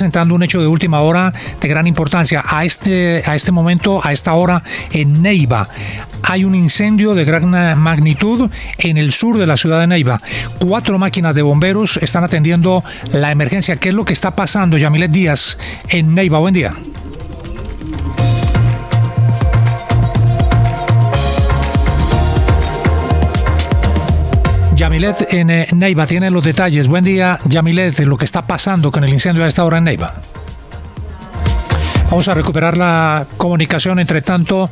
Presentando un hecho de última hora de gran importancia. A este momento, a esta hora, en Neiva, hay un incendio de gran magnitud en el sur de la ciudad de Neiva. 4 máquinas de bomberos están atendiendo la emergencia. ¿Qué es lo que está pasando, Yamilet Díaz, en Neiva? Buen día. Yamilet en Neiva tiene los detalles. Buen día, Yamilet, lo que está pasando con el incendio a esta hora en Neiva. Vamos a recuperar la comunicación. Entre tanto,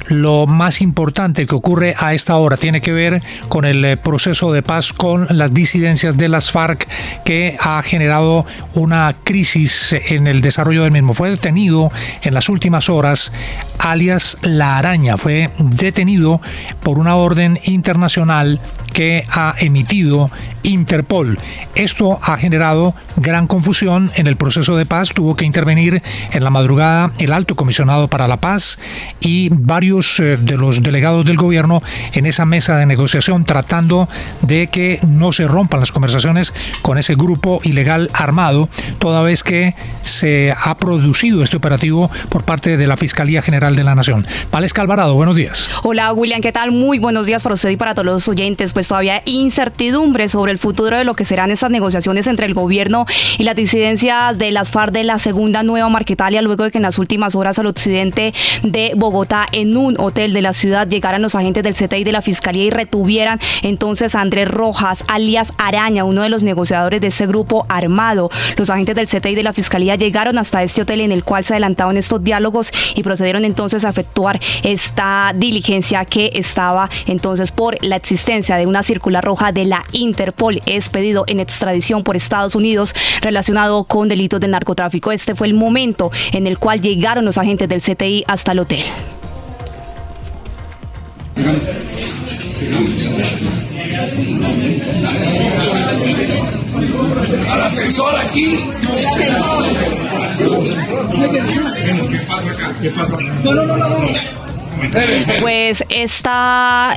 lo más importante que ocurre a esta hora tiene que ver con el proceso de paz con las disidencias de las FARC, que ha generado una crisis en el desarrollo del mismo. Fue detenido en las últimas horas alias La Araña. Fue detenido por una orden internacional que ha emitido Interpol. Esto ha generado gran confusión en el proceso de paz. Tuvo que intervenir en la madrugada el Alto Comisionado para la Paz y varios de los delegados del gobierno en esa mesa de negociación, tratando de que no se rompan las conversaciones con ese grupo ilegal armado, toda vez que se ha producido este operativo por parte de la Fiscalía General de la Nación. Valesca Alvarado, buenos días. Hola, William, ¿qué tal? Muy buenos días para usted y para todos los oyentes. Pues todavía hay incertidumbre sobre el futuro de lo que serán esas negociaciones entre el gobierno y la disidencia de las FARC de la segunda Nueva Marquetalia, luego de que en las últimas horas al occidente de Bogotá, en un hotel de la ciudad, llegaran los agentes del CTI de la Fiscalía y retuvieran entonces a Andrés Rojas, alias Araña, uno de los negociadores de ese grupo armado. Los agentes del CTI de la Fiscalía llegaron hasta este hotel en el cual se adelantaban estos diálogos y procedieron entonces a efectuar esta diligencia que estaba entonces por la existencia de una circular roja de la Interpol. Es pedido en extradición por Estados Unidos relacionado con delitos de narcotráfico. Este fue el momento en el cual llegaron los agentes del CTI hasta el hotel. Al asesor aquí. ¿Qué pasa acá? No. Pues esta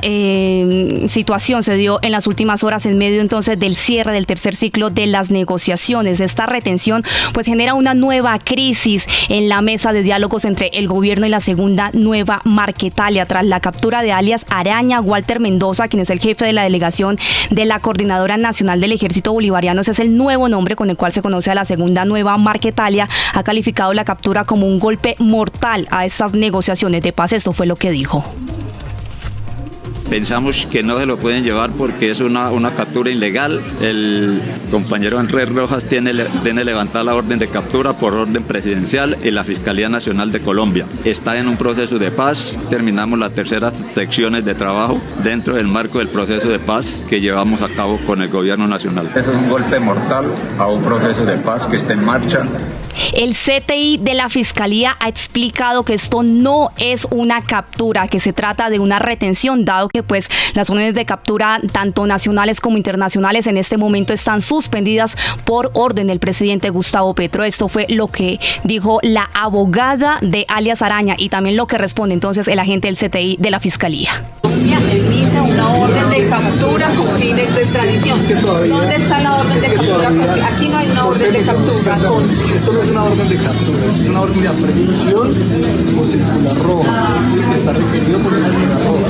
situación se dio en las últimas horas en medio entonces del cierre del tercer ciclo de las negociaciones. Esta retención pues genera una nueva crisis en la mesa de diálogos entre el gobierno y la segunda Nueva Marquetalia tras la captura de alias Araña. Walter Mendoza, quien es el jefe de la delegación de la Coordinadora Nacional del Ejército Bolivariano, ese es el nuevo nombre con el cual se conoce a la segunda Nueva Marquetalia, ha calificado la captura como un golpe mortal a estas negociaciones de paz. Esto fue lo que dijo. Pensamos que no se lo pueden llevar porque es una captura ilegal. El compañero Andrés Rojas tiene levantada la orden de captura por orden presidencial y la Fiscalía Nacional de Colombia. Está en un proceso de paz. Terminamos las terceras secciones de trabajo dentro del marco del proceso de paz que llevamos a cabo con el gobierno nacional. Eso es un golpe mortal a un proceso de paz que está en marcha. El CTI de la Fiscalía ha explicado que esto no es una captura, que se trata de una retención, dado que pues las órdenes de captura tanto nacionales como internacionales en este momento están suspendidas por orden del presidente Gustavo Petro. Esto fue lo que dijo la abogada de alias Araña y también lo que responde entonces el agente del CTI de la Fiscalía. Emite una orden de captura con fines de extradición. ¿Dónde está la orden de captura? Aquí no hay una orden de captura. Esto no es una orden de captura, es una orden de aprehensión por circular roja. Está requerido por circular roja.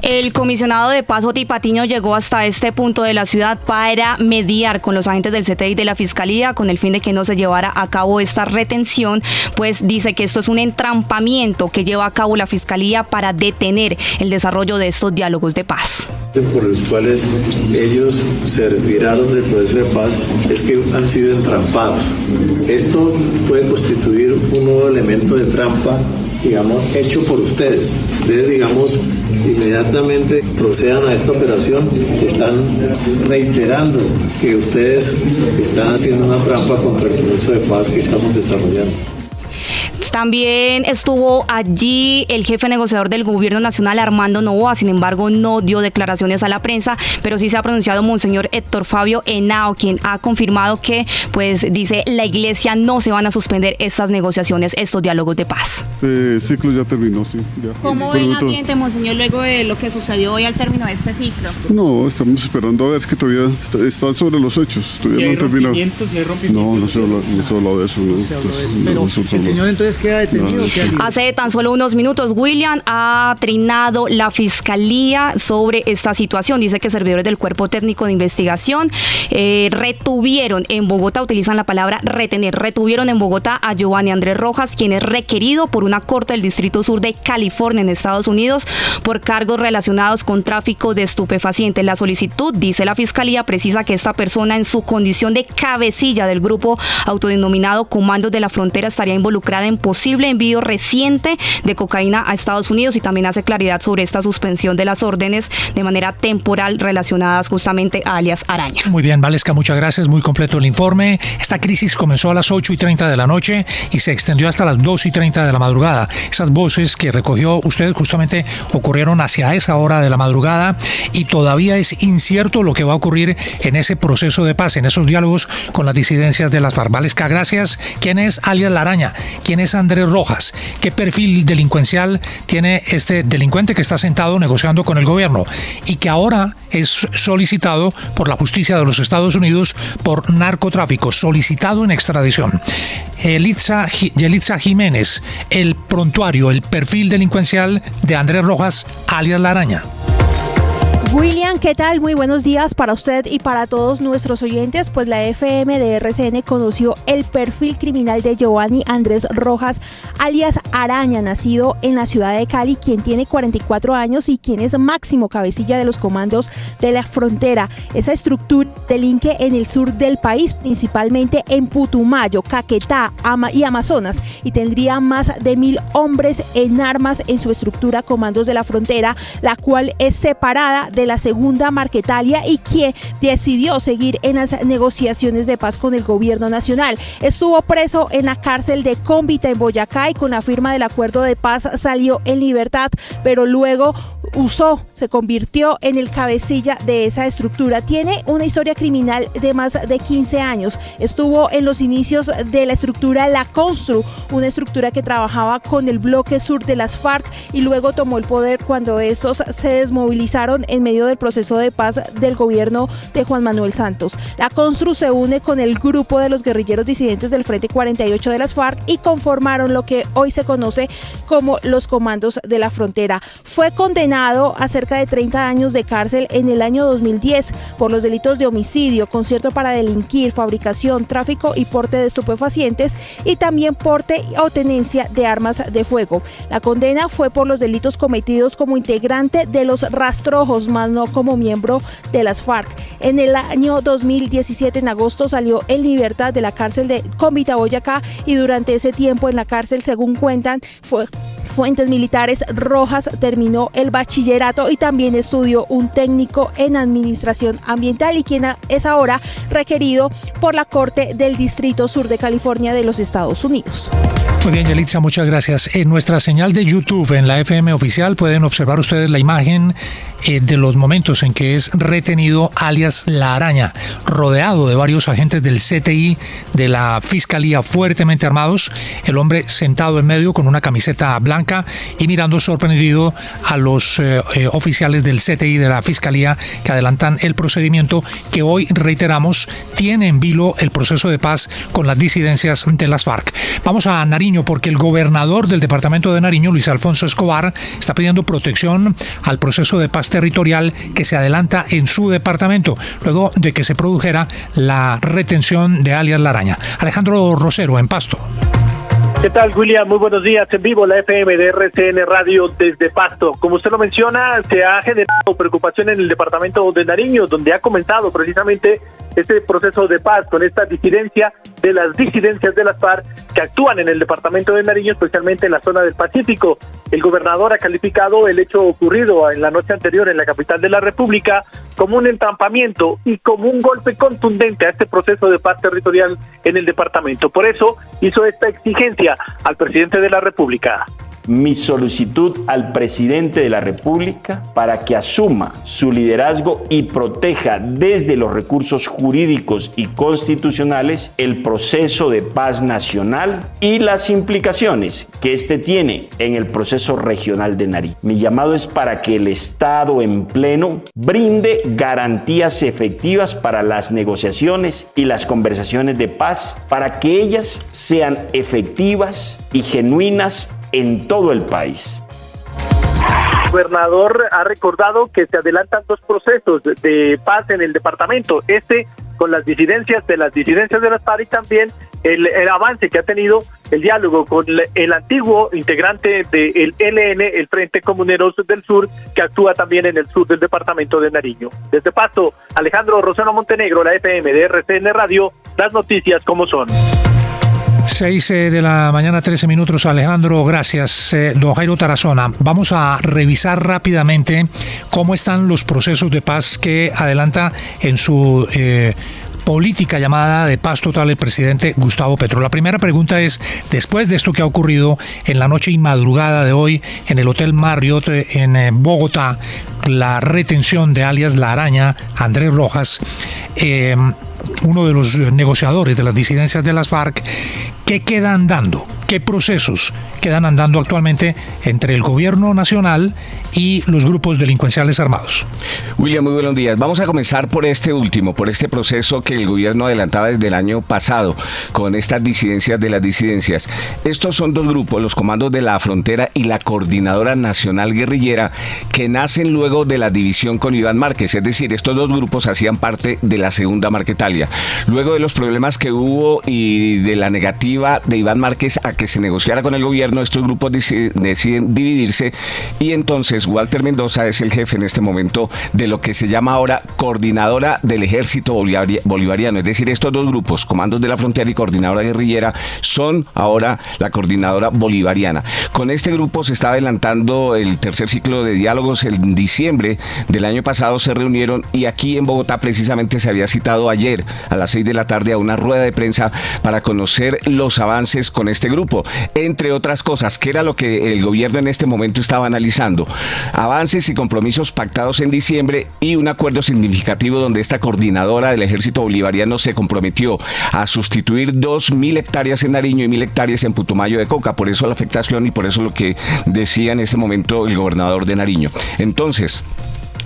El comisionado de paz Oti Patiño llegó hasta este punto de la ciudad para mediar con los agentes del CTI de la Fiscalía con el fin de que no se llevara a cabo esta retención, pues dice que esto es un entrampamiento que lleva a cabo la Fiscalía para detener el desarrollo de estos diálogos de paz. Por los cuales ellos se retiraron del proceso de paz es que han sido entrampados. Esto puede constituir un nuevo elemento de trampa, digamos, hecho por ustedes. Ustedes, digamos, inmediatamente procedan a esta operación, están reiterando que ustedes están haciendo una trampa contra el proceso de paz que estamos desarrollando. También estuvo allí el jefe negociador del gobierno nacional, Armando Noboa. Sin embargo, no dio declaraciones a la prensa, pero sí se ha pronunciado Monseñor Héctor Fabio Henao, quien ha confirmado que, pues, dice, la iglesia no se van a suspender estas negociaciones, estos diálogos de paz. Este ciclo ya terminó, sí. Ya. ¿Cómo ve el ambiente, Monseñor, luego de lo que sucedió hoy al término de este ciclo? No, estamos esperando a ver, es que todavía están sobre los hechos, todavía no han terminado. No se ha hablado de eso. Pero el señor entonces queda detenido. Hace tan solo unos minutos, William, ha trinado la fiscalía sobre esta situación. Dice que servidores del Cuerpo Técnico de Investigación retuvieron en Bogotá, utilizan la palabra retener, retuvieron en Bogotá a Giovanni Andrés Rojas, quien es requerido por una corte del Distrito Sur de California en Estados Unidos por cargos relacionados con tráfico de estupefacientes. La solicitud, dice la fiscalía, precisa que esta persona, en su condición de cabecilla del grupo autodenominado Comandos de la Frontera, estaría involucrada en posible envío reciente de cocaína a Estados Unidos, y también hace claridad sobre esta suspensión de las órdenes de manera temporal relacionadas justamente a alias Araña. Muy bien, Valesca, muchas gracias, muy completo el informe. Esta crisis comenzó a las 8:30 de la noche y se extendió hasta las 2:30 de la madrugada. Esas voces que recogió usted justamente ocurrieron hacia esa hora de la madrugada, y todavía es incierto lo que va a ocurrir en ese proceso de paz, en esos diálogos con las disidencias de las FARC. Valesca, gracias. ¿Quién es alias La Araña? ¿Quién es Andrés Rojas? ¿Qué perfil delincuencial tiene este delincuente que está sentado negociando con el gobierno y que ahora es solicitado por la justicia de los Estados Unidos por narcotráfico, solicitado en extradición? Yelitza Jiménez, el prontuario, el perfil delincuencial de Andrés Rojas, alias La Araña. William, ¿qué tal? Muy buenos días para usted y para todos nuestros oyentes. Pues la FM de RCN conoció el perfil criminal de Giovanni Andrés Rojas, alias Araña, nacido en la ciudad de Cali, quien tiene 44 años y quien es máximo cabecilla de los Comandos de la Frontera. Esa estructura delinque en el sur del país, principalmente en Putumayo, Caquetá y Amazonas, y tendría más de 1.000 hombres en armas en su estructura Comandos de la Frontera, la cual es separada de la segunda Marquetalia y que decidió seguir en las negociaciones de paz con el gobierno nacional. Estuvo preso en la cárcel de Cómbita en Boyacá y con la firma del acuerdo de paz salió en libertad, pero luego se convirtió en el cabecilla de esa estructura. Tiene una historia criminal de más de 15 años. Estuvo en los inicios de la estructura La Constru, una estructura que trabajaba con el bloque sur de las FARC, y luego tomó el poder cuando estos se desmovilizaron en medio del proceso de paz del gobierno de Juan Manuel Santos. La Constru se une con el grupo de los guerrilleros disidentes del Frente 48 de las FARC y conformaron lo que hoy se conoce como los Comandos de la Frontera. Fue condenado a cerca de 30 años de cárcel en el año 2010 por los delitos de homicidio, concierto para delinquir, fabricación, tráfico y porte de estupefacientes, y también porte o tenencia de armas de fuego. La condena fue por los delitos cometidos como integrante de los rastrojos, más no como miembro de las FARC. En el año 2017, en agosto, salió en libertad de la cárcel de Cómbita, Boyacá, y durante ese tiempo en la cárcel, según cuentan fuentes militares, Rojas terminó el bachillerato y también estudió un técnico en administración ambiental, y quien es ahora requerido por la Corte del Distrito Sur de California de los Estados Unidos. Muy bien, Yelitza, muchas gracias. En nuestra señal de YouTube, en la FM oficial, pueden observar ustedes la imagen de los momentos en que es retenido alias La Araña, rodeado de varios agentes del CTI, de la Fiscalía, fuertemente armados. El hombre sentado en medio con una camiseta blanca y mirando sorprendido a los oficiales del CTI, de la Fiscalía, que adelantan el procedimiento que hoy, reiteramos, tiene en vilo el proceso de paz con las disidencias de las FARC. Vamos a Nariño, porque el gobernador del departamento de Nariño, Luis Alfonso Escobar, está pidiendo protección al proceso de paz territorial que se adelanta en su departamento, luego de que se produjera la retención de alias La Araña. Alejandro Rosero, en Pasto. ¿Qué tal, William? Muy buenos días. En vivo, la FM de RCN Radio desde Pasto. Como usted lo menciona, se ha generado preocupación en el departamento de Nariño, donde ha comenzado precisamente este proceso de paz con esta disidencia de de las disidencias de las FARC que actúan en el departamento de Nariño, especialmente en la zona del Pacífico. El gobernador ha calificado el hecho ocurrido en la noche anterior en la capital de la República como un entrampamiento y como un golpe contundente a este proceso de paz territorial en el departamento. Por eso hizo esta exigencia al presidente de la República. Mi solicitud al presidente de la República para que asuma su liderazgo y proteja desde los recursos jurídicos y constitucionales el proceso de paz nacional y las implicaciones que este tiene en el proceso regional de Nariño. Mi llamado es para que el Estado en pleno brinde garantías efectivas para las negociaciones y las conversaciones de paz, para que ellas sean efectivas y genuinas en todo el país. El gobernador ha recordado que se adelantan 2 procesos de paz en el departamento, con las disidencias de las FARC y también el avance que ha tenido el diálogo con el antiguo integrante del ELN, el Frente Comuneros del Sur, que actúa también en el sur del departamento de Nariño. Desde Pasto, Alejandro Roseno Montenegro, la FM de RCN Radio, las noticias como son. 6 de la mañana, 13 minutos. Alejandro, gracias. Don Jairo Tarazona, vamos a revisar rápidamente cómo están los procesos de paz que adelanta en su política llamada de paz total el presidente Gustavo Petro. La primera pregunta es, después de esto que ha ocurrido en la noche y madrugada de hoy en el Hotel Marriott en Bogotá, la retención de alias La Araña, Andrés Rojas, uno de los negociadores de las disidencias de las FARC, ¿qué queda andando? ¿Qué procesos quedan andando actualmente entre el gobierno nacional y los grupos delincuenciales armados? William, muy buenos días. Vamos a comenzar por este último, por este proceso que el gobierno adelantaba desde el año pasado con estas disidencias de las disidencias. Estos son 2 grupos, los Comandos de la Frontera y la Coordinadora Nacional Guerrillera, que nacen luego de la división con Iván Márquez, es decir, estos 2 grupos hacían parte de la segunda Marquetalia. Luego de los problemas que hubo y de la negativa de Iván Márquez a que se negociara con el gobierno, estos grupos deciden dividirse y entonces Walter Mendoza es el jefe en este momento de lo que se llama ahora Coordinadora del Ejército Bolivariano, es decir, estos 2 grupos, Comandos de la Frontera y Coordinadora Guerrillera, son ahora la Coordinadora Bolivariana. Con este grupo se está adelantando el tercer ciclo de diálogos. En diciembre del año pasado se reunieron y aquí en Bogotá precisamente se había citado ayer a las 6 de la tarde a una rueda de prensa para conocer los avances con este grupo, entre otras cosas, que era lo que el gobierno en este momento estaba analizando. Avances y compromisos pactados en diciembre y un acuerdo significativo donde esta coordinadora del Ejército Bolivariano se comprometió a sustituir 2.000 hectáreas en Nariño y 1.000 hectáreas en Putumayo de Coca. Por eso la afectación y por eso lo que decía en este momento el gobernador de Nariño. Entonces,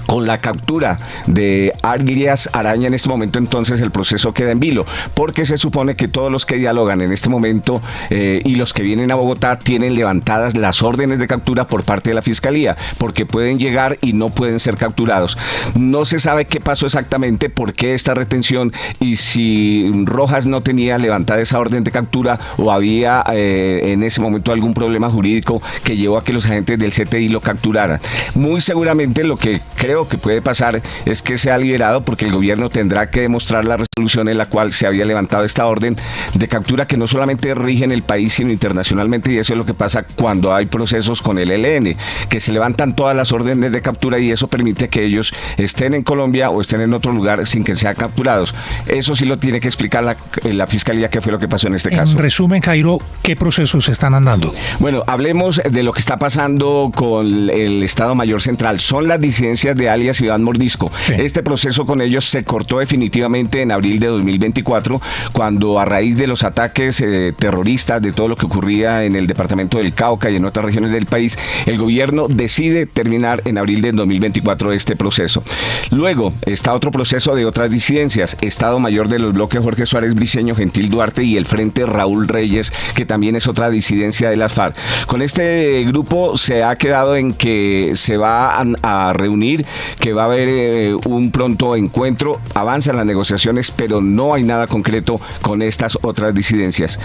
con la captura de alias Araña en este momento, entonces el proceso queda en vilo, porque se supone que todos los que dialogan en este momento y los que vienen a Bogotá tienen levantadas las órdenes de captura por parte de la Fiscalía, porque pueden llegar y no pueden ser capturados. No se sabe qué pasó exactamente, por qué esta retención y si Rojas no tenía levantada esa orden de captura o había en ese momento algún problema jurídico que llevó a que los agentes del CTI lo capturaran. Muy seguramente lo que creo que puede pasar es que sea liberado, porque el gobierno tendrá que demostrar la resolución en la cual se había levantado esta orden de captura, que no solamente rige en el país sino internacionalmente, y eso es lo que pasa cuando hay procesos con el ELN, que se levantan todas las órdenes de captura y eso permite que ellos estén en Colombia o estén en otro lugar sin que sean capturados. Eso sí lo tiene que explicar la Fiscalía, qué fue lo que pasó en este caso. En resumen, Jairo, ¿qué procesos están andando? Bueno, hablemos de lo que está pasando con el Estado Mayor Central. Son las disidencias de alias Iván Mordisco. Sí. Este proceso con ellos se cortó definitivamente en abril de 2024, cuando a raíz de los ataques terroristas, de todo lo que ocurría en el departamento del Cauca y en otras regiones del país, el gobierno decide terminar en abril de 2024 este proceso. Luego está otro proceso de otras disidencias, Estado Mayor de los bloques Jorge Suárez Briceño, Gentil Duarte y el Frente Raúl Reyes, que también es otra disidencia de las FARC. Con este grupo se ha quedado en que se va a reunir, que va a haber un pronto encuentro, avanzan las negociaciones pero no hay nada concreto con estas otras disidencias.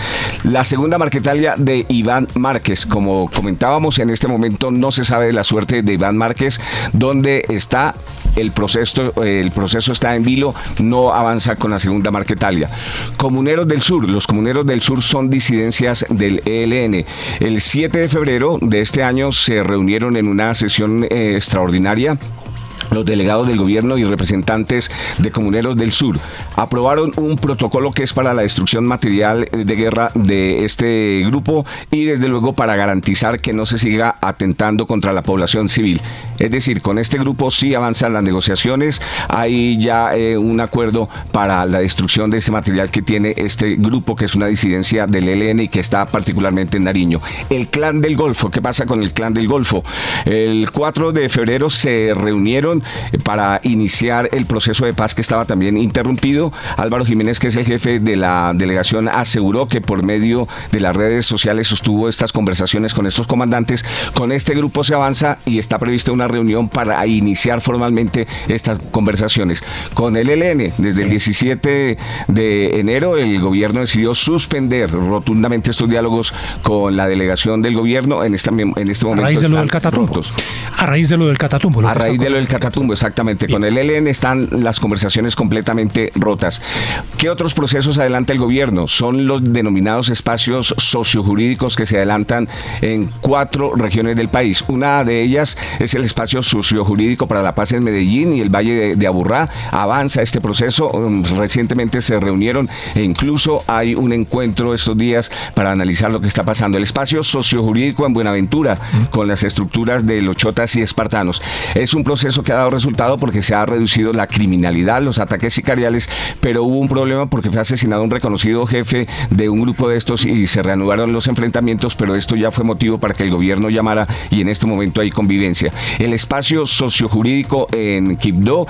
La segunda Marquetalia de Iván Márquez, como comentábamos, en este momento no se sabe de la suerte de Iván Márquez, dónde está. El proceso está en vilo, no avanza con la segunda Marquetalia. Comuneros del Sur, los Comuneros del Sur son disidencias del ELN. El 7 de febrero de este año se reunieron en una sesión extraordinaria. Los delegados del gobierno y representantes de Comuneros del Sur aprobaron un protocolo que es para la destrucción material de guerra de este grupo y desde luego para garantizar que no se siga atentando contra la población civil. Es decir, con este grupo sí avanzan las negociaciones, hay ya un acuerdo para la destrucción de ese material que tiene este grupo, que es una disidencia del ELN y que está particularmente en Nariño. El Clan del Golfo, ¿qué pasa con el Clan del Golfo? El 4 de febrero se reunieron para iniciar el proceso de paz que estaba también interrumpido. Álvaro Jiménez, que es el jefe de la delegación, aseguró que por medio de las redes sociales sostuvo estas conversaciones con estos comandantes. Con este grupo se avanza y está prevista una reunión para iniciar formalmente estas conversaciones. Con el ELN, desde el 17 de enero, el gobierno decidió suspender rotundamente estos diálogos con la delegación del gobierno. En este momento a raíz de lo del Catatumbo. A raíz de lo del Catatumbo. A raíz de lo del Catatumbo, exactamente. Bien. Con el ELN están las conversaciones completamente rotas. ¿Qué otros procesos adelanta el gobierno? Son los denominados espacios sociojurídicos que se adelantan en 4 regiones del país. Una de ellas es el espacio sociojurídico para la paz en Medellín y el Valle de Aburrá. Avanza este proceso. Recientemente se reunieron e incluso hay un encuentro estos días para analizar lo que está pasando. El espacio sociojurídico en Buenaventura, con las estructuras de los chotas y espartanos. Es un proceso que ha dado resultado porque se ha reducido la criminalidad, los ataques sicariales, pero hubo un problema porque fue asesinado un reconocido jefe de un grupo de estos y se reanudaron los enfrentamientos, pero esto ya fue motivo para que el gobierno llamara y en este momento hay convivencia. El espacio sociojurídico en Quibdó,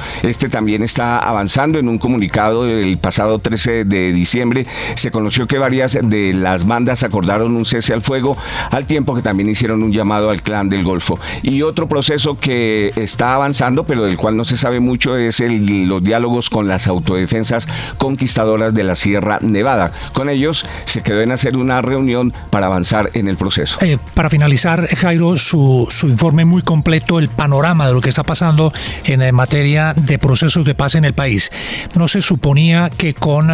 también está avanzando. En un comunicado del pasado 13 de diciembre se conoció que varias de las bandas acordaron un cese al fuego, al tiempo que también hicieron un llamado al Clan del Golfo. Y otro proceso que está avanzando, pero del cual no se sabe mucho, es los diálogos con las autodefensas conquistadoras de la Sierra Nevada. Con ellos se quedó en hacer una reunión para avanzar en el proceso. Para finalizar, Jairo, su informe muy completo, el panorama de lo que está pasando en materia de procesos de paz en el país. ¿No se suponía que con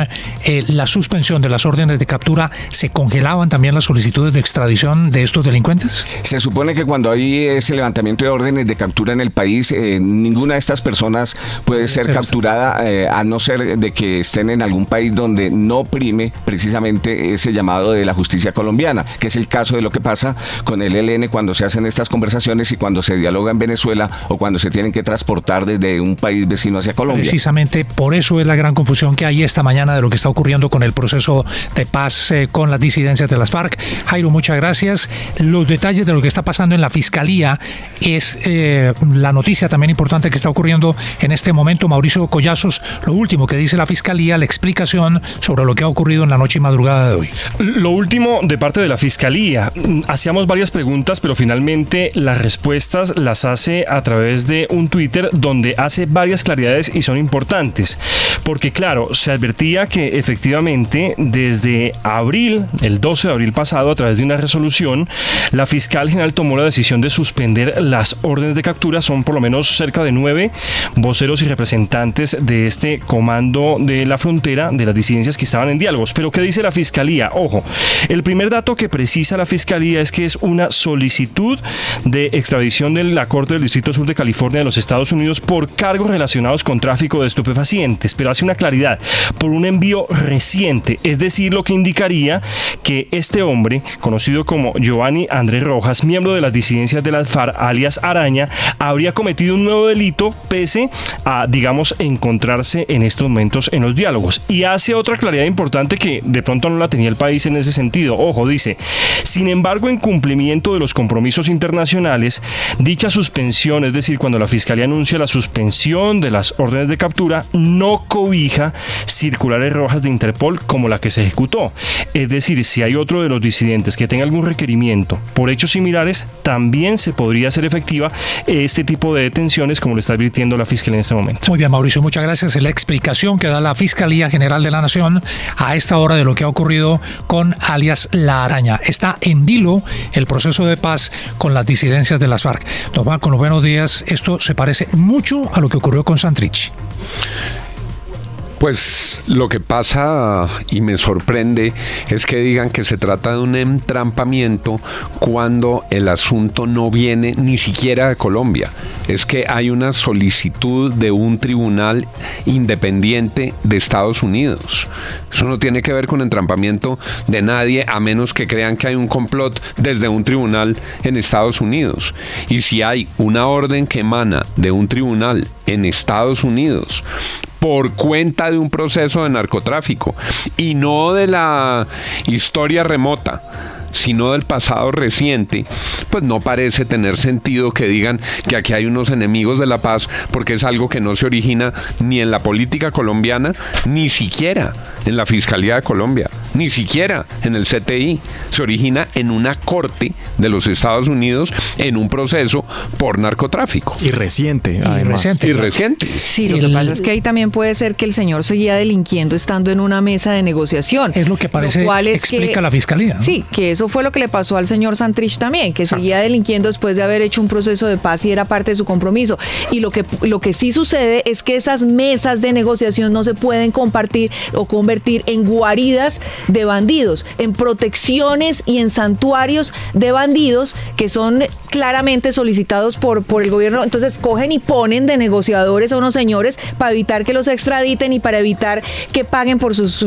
la suspensión de las órdenes de captura se congelaban también las solicitudes de extradición de estos delincuentes? Se supone que cuando hay ese levantamiento de órdenes de captura en el país, ninguna de estas personas puede ser capturada a no ser de que estén en algún país donde no prime precisamente ese llamado de la justicia colombiana, que es el caso de lo que pasa con el ELN cuando se hacen estas conversaciones y cuando se dialoga en Venezuela o cuando se tienen que transportar desde un país vecino hacia Colombia. Precisamente por eso es la gran confusión que hay esta mañana de lo que está ocurriendo con el proceso de paz con las disidencias de las FARC. Jairo, muchas gracias. Los detalles de lo que está pasando en la Fiscalía es la noticia también importante que está ocurriendo en este momento. Mauricio Collazos, lo último que dice la Fiscalía, la explicación sobre lo que ha ocurrido en la noche y madrugada de hoy. Lo último de parte de la Fiscalía. Hacíamos varias preguntas, pero finalmente las respuestas las hace a través de un Twitter donde hace varias claridades y son importantes. Porque claro, se advertía que efectivamente desde abril, el 12 de abril pasado, a través de una resolución, la fiscal general tomó la decisión de suspender las órdenes de captura. Son por lo menos cerca de 9 voceros y representantes de este comando de la frontera, de las disidencias que estaban en diálogos. Pero ¿qué dice la Fiscalía? Ojo, el primer dato que precisa la Fiscalía es que es una solicitud de extradición de la Corte del Distrito Sur de California de los Estados Unidos por cargos relacionados con tráfico de estupefacientes, pero hace una claridad, por un envío reciente, es decir, lo que indicaría que este hombre, conocido como Giovanni Andrés Rojas, miembro de las disidencias de las FARC, alias Araña, habría cometido un nuevo delito pese a, digamos, encontrarse en estos momentos en los diálogos. Y hace otra claridad importante que de pronto no la tenía el país en ese sentido. Ojo, dice: sin embargo, en cumplimiento de los compromisos internacionales, dicha suspensión, es decir, cuando la Fiscalía anuncia la suspensión de las órdenes de captura, no cobija circulares rojas de Interpol como la que se ejecutó. Es decir, si hay otro de los disidentes que tenga algún requerimiento por hechos similares, también se podría hacer efectiva este tipo de detención sanciones, como lo está advirtiendo la Fiscalía en este momento. Muy bien, Mauricio, muchas gracias. La explicación que da la Fiscalía General de la Nación a esta hora de lo que ha ocurrido con alias La Araña. Está en vilo el proceso de paz con las disidencias de las FARC. Don Juan, con los buenos días, esto se parece mucho a lo que ocurrió con Santrich. Pues lo que pasa y me sorprende es que digan que se trata de un entrampamiento cuando el asunto no viene ni siquiera de Colombia. Es que hay una solicitud de un tribunal independiente de Estados Unidos. Eso no tiene que ver con entrampamiento de nadie, a menos que crean que hay un complot desde un tribunal en Estados Unidos. Y si hay una orden que emana de un tribunal en Estados Unidos por cuenta de un proceso de narcotráfico y no de la historia remota, sino del pasado reciente, pues no parece tener sentido que digan que aquí hay unos enemigos de la paz, porque es algo que no se origina ni en la política colombiana, ni siquiera en la Fiscalía de Colombia, ni siquiera en el CTI. Se origina en una corte de los Estados Unidos en un proceso por narcotráfico. Y reciente, además. Y reciente. Sí, lo que pasa es que ahí también puede ser que el señor seguía delinquiendo estando en una mesa de negociación. Es lo que parece, explica la Fiscalía, ¿no? Sí, que eso fue lo que le pasó al señor Santrich también, que seguía delinquiendo después de haber hecho un proceso de paz y era parte de su compromiso. Y lo que sí sucede es que esas mesas de negociación no se pueden compartir o convertir en guaridas de bandidos, en protecciones y en santuarios de bandidos que son claramente solicitados por el gobierno. Entonces cogen y ponen de negociadores a unos señores para evitar que los extraditen y para evitar que paguen por sus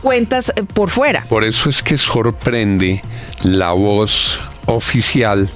cuentas por fuera. Por eso es que sorprende la voz oficial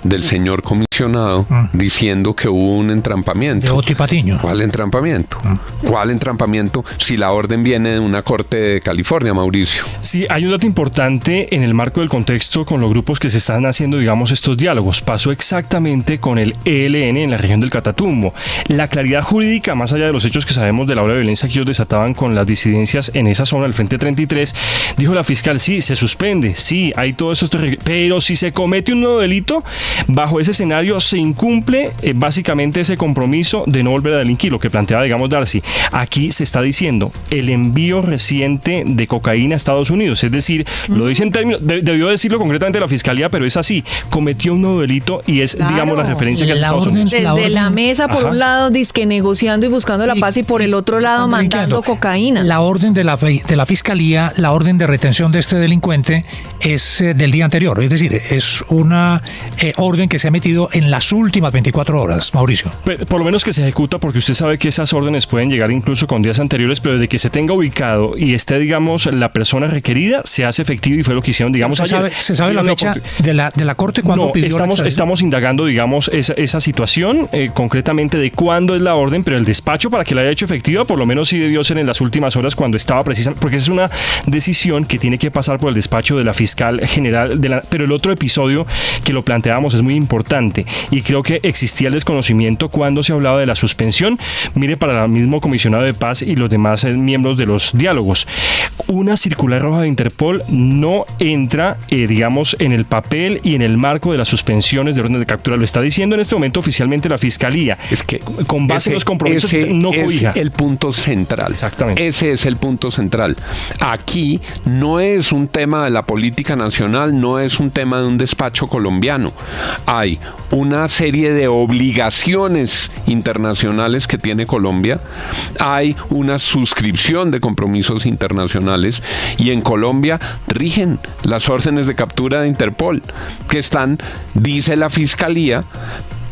del señor comisionado diciendo que hubo un entrampamiento. De Oti Patiño. ¿Cuál entrampamiento? ¿Cuál entrampamiento si la orden viene de una corte de California, Mauricio? Sí, hay un dato importante en el marco del contexto con los grupos que se están haciendo, digamos, estos diálogos. Pasó exactamente con el ELN en la región del Catatumbo. La claridad jurídica, más allá de los hechos que sabemos de la ola de violencia que ellos desataban con las disidencias en esa zona del Frente 33, dijo la fiscal, sí, se suspende, sí, hay todo eso, pero si se comete un nuevo delito, bajo ese escenario se incumple básicamente ese compromiso de no volver a delinquir, lo que planteaba, digamos, Darcy. Aquí se está diciendo el envío reciente de cocaína a Estados Unidos, es decir, lo dice en términos, debió decirlo concretamente la Fiscalía, pero es así, cometió un nuevo delito y es, digamos, la referencia que hace Estados Unidos. Desde la mesa, por un lado, dizque negociando y buscando la paz, y por el otro lado mandando cocaína. La orden de la Fiscalía, la orden de retención de este delincuente es del día anterior, es decir, es una orden que se ha metido en las últimas 24 horas, Mauricio. Por lo menos que se ejecuta, porque usted sabe que esas órdenes pueden llegar incluso con días anteriores, pero desde que se tenga ubicado y esté, digamos, la persona requerida, se hace efectivo, y fue lo que hicieron, digamos, ayer. ¿Se sabe la fecha de la Corte cuando pidió la extradición? Estamos indagando, digamos, esa situación, concretamente de cuándo es la orden, pero el despacho para que la haya hecho efectiva, por lo menos sí debió ser en las últimas horas cuando estaba precisamente, porque es una decisión que tiene que pasar por el despacho de la fiscal general, pero el otro episodio que lo planteábamos es muy importante y creo que existía el desconocimiento cuando se hablaba de la suspensión. Mire, para el mismo comisionado de paz y los demás miembros de los diálogos, una circular roja de Interpol no entra, digamos, en el papel y en el marco de las suspensiones de orden de captura. Lo está diciendo en este momento oficialmente la Fiscalía. Es que con base en los compromisos no cobija. Es el punto central. Exactamente. Ese es el punto central. Aquí no es un tema de la política nacional, no es un tema de un despacho colombiano. Hay una serie de obligaciones internacionales que tiene Colombia, hay una suscripción de compromisos internacionales y en Colombia rigen las órdenes de captura de Interpol que están, dice la Fiscalía,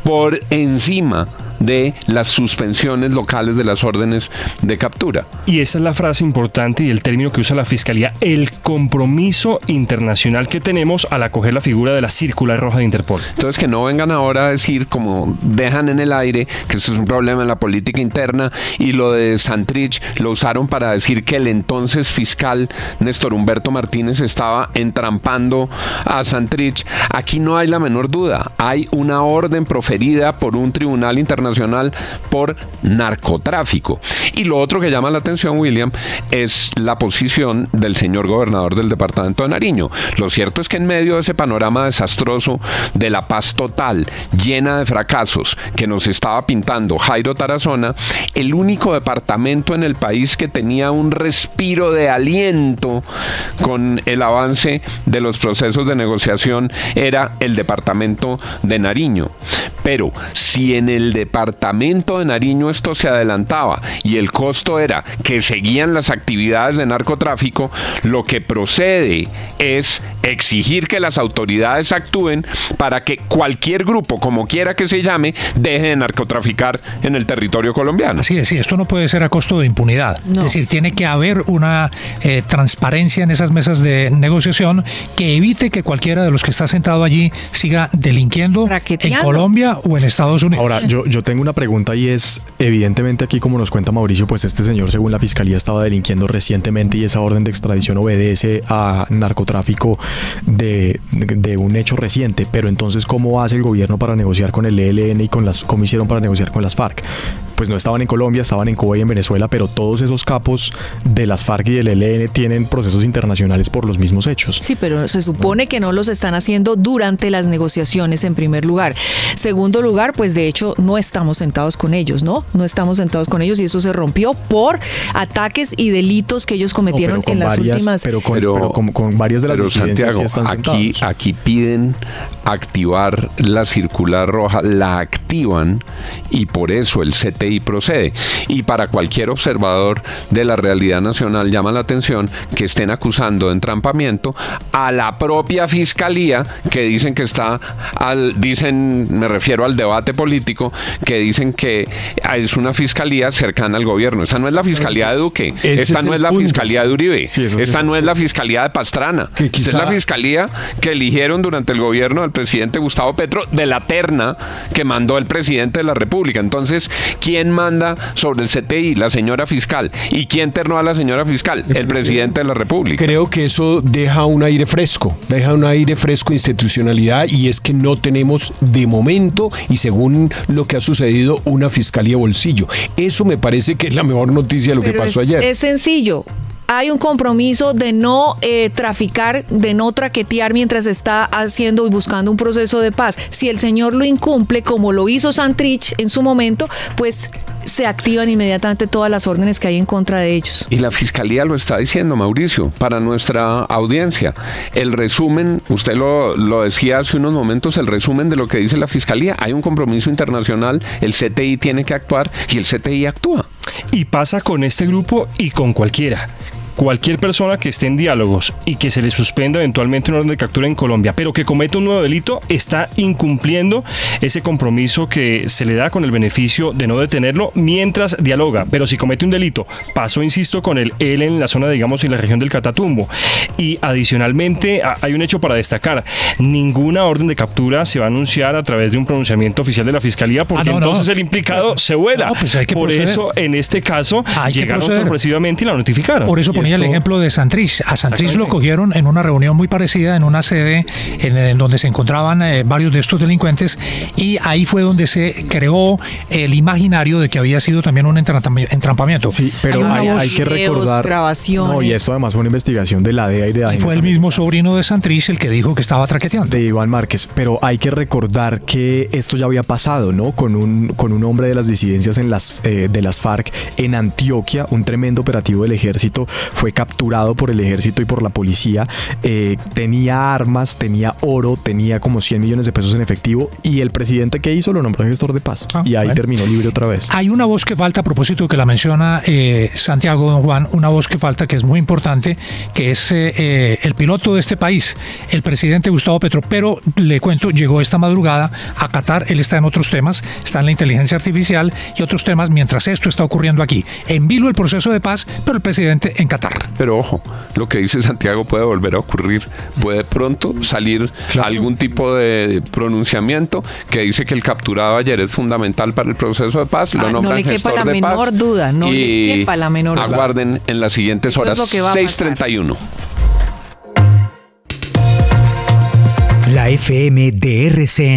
por encima de las suspensiones locales de las órdenes de captura. Y esa es la frase importante y el término que usa la Fiscalía, el compromiso internacional que tenemos al acoger la figura de la circular roja de Interpol. Entonces que no vengan ahora a decir, como dejan en el aire, que esto es un problema en la política interna, y lo de Santrich lo usaron para decir que el entonces fiscal Néstor Humberto Martínez estaba entrampando a Santrich. Aquí no hay la menor duda, hay una orden proferida por un tribunal internacional internacional por narcotráfico. Y lo otro que llama la atención, William, es la posición del señor gobernador del departamento de Nariño. Lo cierto es que en medio de ese panorama desastroso de la paz total, llena de fracasos, que nos estaba pintando Jairo Tarazona, el único departamento en el país que tenía un respiro de aliento con el avance de los procesos de negociación era el departamento de Nariño. Pero si en el departamento de Nariño esto se adelantaba y el costo era que seguían las actividades de narcotráfico, lo que procede es exigir que las autoridades actúen para que cualquier grupo, como quiera que se llame, deje de narcotraficar en el territorio colombiano. Así es, sí, esto no puede ser a costo de impunidad. No. Es decir, tiene que haber una transparencia en esas mesas de negociación que evite que cualquiera de los que está sentado allí siga delinquiendo en Colombia o en Estados Unidos. Ahora, yo tengo una pregunta y es, evidentemente aquí como nos cuenta Mauricio, pues este señor según la fiscalía estaba delinquiendo recientemente y esa orden de extradición obedece a narcotráfico de un hecho reciente, pero entonces ¿cómo hace el gobierno para negociar con el ELN y cómo hicieron para negociar con las FARC? Pues no estaban en Colombia, estaban en Cuba y en Venezuela, pero todos esos capos de las FARC y del ELN tienen procesos internacionales por los mismos hechos. Sí, pero se supone que no los están haciendo durante las negociaciones en primer lugar. Segundo lugar, pues de hecho no estamos sentados con ellos, ¿no? No estamos sentados con ellos y eso se rompió por ataques y delitos que ellos cometieron en las últimas... Pero con varias de las disidencias sí están sentados. Aquí piden activar la circular roja, la activan y por eso el CTI procede. Y para cualquier observador de la realidad nacional llama la atención que estén acusando de entrampamiento a la propia fiscalía que dicen que está me refiero al debate político, que dicen que es una fiscalía cercana al gobierno. Esa no es la fiscalía de Duque, esta no es la fiscalía de Uribe, esta no es la fiscalía de Pastrana, esta es la fiscalía que eligieron durante el gobierno del presidente Gustavo Petro, de la terna que mandó el presidente de la República. Entonces, ¿quién manda sobre el CTI? La señora fiscal. ¿Y quién ternó a la señora fiscal? El presidente de la República. Creo que eso deja un aire fresco de institucionalidad, y es que no tenemos de momento, y según lo que ha sucedido, una fiscalía bolsillo. Eso me parece que es la mejor noticia de lo que pasó ayer. Es sencillo. Hay un compromiso de no traficar, de no traquetear mientras está haciendo y buscando un proceso de paz. Si el señor lo incumple, como lo hizo Santrich en su momento, pues se activan inmediatamente todas las órdenes que hay en contra de ellos. Y la fiscalía lo está diciendo, Mauricio, para nuestra audiencia. El resumen, usted lo decía hace unos momentos, el resumen de lo que dice la fiscalía. Hay un compromiso internacional, el CTI tiene que actuar y el CTI actúa. Y pasa con este grupo y con cualquiera. Cualquier persona que esté en diálogos y que se le suspenda eventualmente una orden de captura en Colombia, pero que cometa un nuevo delito, está incumpliendo ese compromiso que se le da con el beneficio de no detenerlo mientras dialoga. Pero si comete un delito, pasó, insisto, con el ELN en la zona, digamos, en la región del Catatumbo. Y adicionalmente hay un hecho para destacar: ninguna orden de captura se va a anunciar a través de un pronunciamiento oficial de la Fiscalía, porque entonces el implicado se vuela. Pues por eso, en este caso, llegaron sorpresivamente y la notificaron. Por eso ponía el ejemplo de Santrich. A Santrich lo cogieron en una reunión muy parecida, en una sede en donde se encontraban varios de estos delincuentes, y ahí fue donde se creó el imaginario de que había sido también un entrampamiento. Sí, pero hay que recordar... grabaciones. No, y esto además fue una investigación de la DEA y de ADN. Fue el mismo sobrino de Santrich el que dijo que estaba traqueteando. De Iván Márquez. Pero hay que recordar que esto ya había pasado, ¿no? Con un hombre de las disidencias de las FARC en Antioquia, un tremendo operativo del ejército. Fue capturado por el ejército y por la policía, tenía armas, tenía oro, tenía como 100 millones de pesos en efectivo, y el presidente que hizo lo nombró gestor de paz, y ahí terminó libre otra vez. Hay una voz que falta, a propósito que la menciona Santiago, don Juan, una voz que falta que es muy importante, que es el piloto de este país, el presidente Gustavo Petro, pero le cuento, llegó esta madrugada a Qatar. Él está en otros temas, está en la inteligencia artificial y otros temas, mientras esto está ocurriendo aquí. En vilo el proceso de paz, pero el presidente en Qatar. Pero ojo, lo que dice Santiago puede volver a ocurrir. Puede pronto salir algún tipo de pronunciamiento que dice que el capturado ayer es fundamental para el proceso de paz. Lo nombran gestor de paz. No le quepa la menor duda, no le quepa la menor duda. Aguarden en las siguientes horas. 6:31. La FM de RCN.